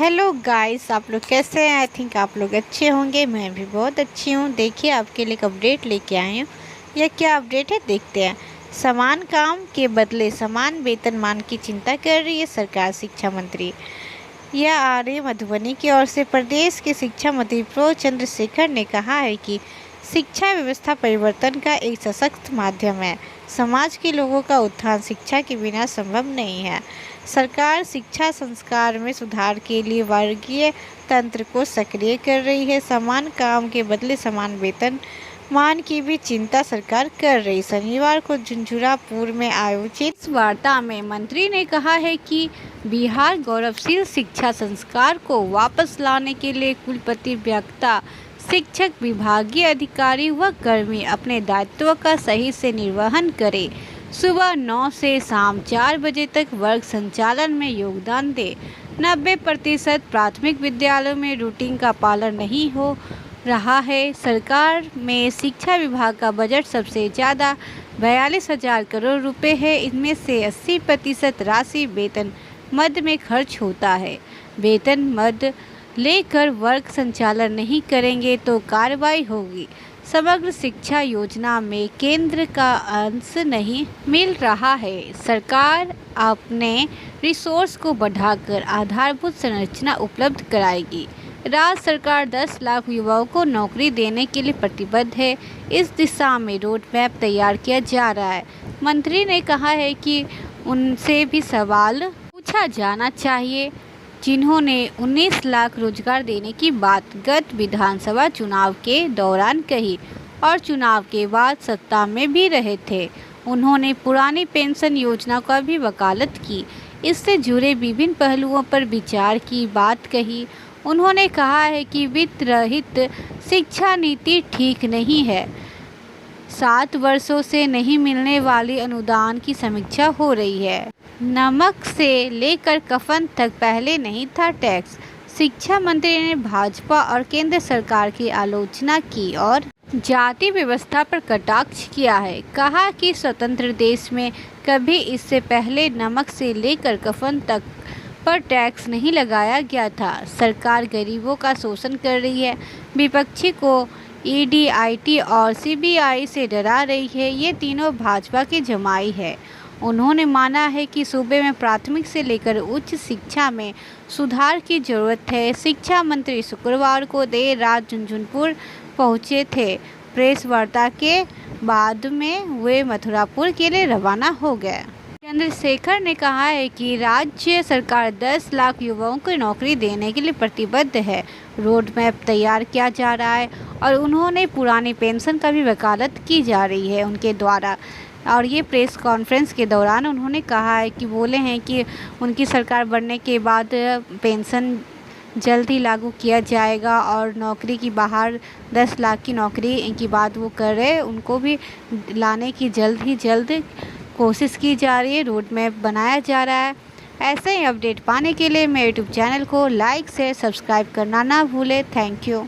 Hello guys, आप लोग कैसे हैं? आई थिंक आप लोग अच्छे होंगे। मैं भी बहुत अच्छी हूँ। देखिए, आपके लिए एक अपडेट लेके आई हूँ। यह क्या अपडेट है, देखते हैं। समान काम के बदले समान वेतनमान की चिंता कर रही है सरकार, शिक्षा मंत्री। यह आर्य मधुबनी की ओर से प्रदेश के शिक्षा मंत्री प्रो चंद्रशेखर ने कहा है कि शिक्षा व्यवस्था परिवर्तन का एक सशक्त माध्यम है। समाज के लोगों का उत्थान शिक्षा के बिना संभव नहीं है। सरकार शिक्षा संस्कार में सुधार के लिए वर्गीय तंत्र को सक्रिय कर रही है। समान काम के बदले समान वेतन मान की भी चिंता सरकार कर रही। शनिवार को झुंझुनपुर में आयोजित इस वार्ता में मंत्री ने कहा है कि बिहार गौरवशील शिक्षा संस्कार को वापस लाने के लिए कुलपति, व्याख्याता, शिक्षक, विभागीय अधिकारी व कर्मी अपने दायित्व का सही से निर्वहन करें। सुबह 9 से शाम 4 बजे तक वर्ग संचालन में योगदान दें। 90% प्राथमिक विद्यालयों में रूटीन का पालन नहीं हो रहा है। सरकार में शिक्षा विभाग का बजट सबसे ज़्यादा 42,000 करोड़ रुपए है। इनमें से 80% राशि वेतन मद में खर्च होता है। वेतन मद लेकर वर्ग संचालन नहीं करेंगे तो कार्रवाई होगी। समग्र शिक्षा योजना में केंद्र का अंश नहीं मिल रहा है। सरकार अपने रिसोर्स को बढ़ाकर आधारभूत संरचना उपलब्ध कराएगी। राज्य सरकार 10 लाख युवाओं को नौकरी देने के लिए प्रतिबद्ध है। इस दिशा में रोड मैप तैयार किया जा रहा है। मंत्री ने कहा है कि उनसे भी सवाल पूछा जाना चाहिए जिन्होंने 19 लाख रोजगार देने की बात गत विधानसभा चुनाव के दौरान कही और चुनाव के बाद सत्ता में भी रहे थे। उन्होंने पुरानी पेंशन योजना का भी वकालत की, इससे जुड़े विभिन्न पहलुओं पर विचार की बात कही। उन्होंने कहा है कि वित्त रहित शिक्षा नीति ठीक नहीं है। 7 वर्षों से नहीं मिलने वाली अनुदान की समीक्षा हो रही है। नमक से लेकर कफन तक पहले नहीं था टैक्स। शिक्षा मंत्री ने भाजपा और केंद्र सरकार की आलोचना की और जाति व्यवस्था पर कटाक्ष किया है। कहा कि स्वतंत्र देश में कभी इससे पहले नमक से लेकर कफन तक पर टैक्स नहीं लगाया गया था। सरकार गरीबों का शोषण कर रही है। विपक्षी को ईडी, आईटी और सीबीआई से डरा रही है। ये तीनों भाजपा की जमाई है। उन्होंने माना है कि सूबे में प्राथमिक से लेकर उच्च शिक्षा में सुधार की जरूरत है। शिक्षा मंत्री शुक्रवार को देर रात झुंझुनपुर पहुंचे थे। प्रेस वार्ता के बाद में वे मथुरापुर के लिए रवाना हो गए। चंद्रशेखर ने कहा है कि राज्य सरकार 10 लाख युवाओं को नौकरी देने के लिए प्रतिबद्ध है। रोड मैप तैयार किया जा रहा है और उन्होंने पुरानी पेंशन का भी वकालत की जा रही है उनके द्वारा। और ये प्रेस कॉन्फ्रेंस के दौरान उन्होंने कहा है कि बोले हैं कि उनकी सरकार बनने के बाद पेंशन जल्द ही लागू किया जाएगा और नौकरी की बाहर 10 लाख की नौकरी की बात वो कर रहे हैं, उनको भी लाने की जल्द ही जल्द कोशिश की जा रही है। रोड मैप बनाया जा रहा है। ऐसे ही अपडेट पाने के लिए मेरे यूट्यूब चैनल को लाइक, शेयर, सब्सक्राइब करना ना भूलें। Thank you.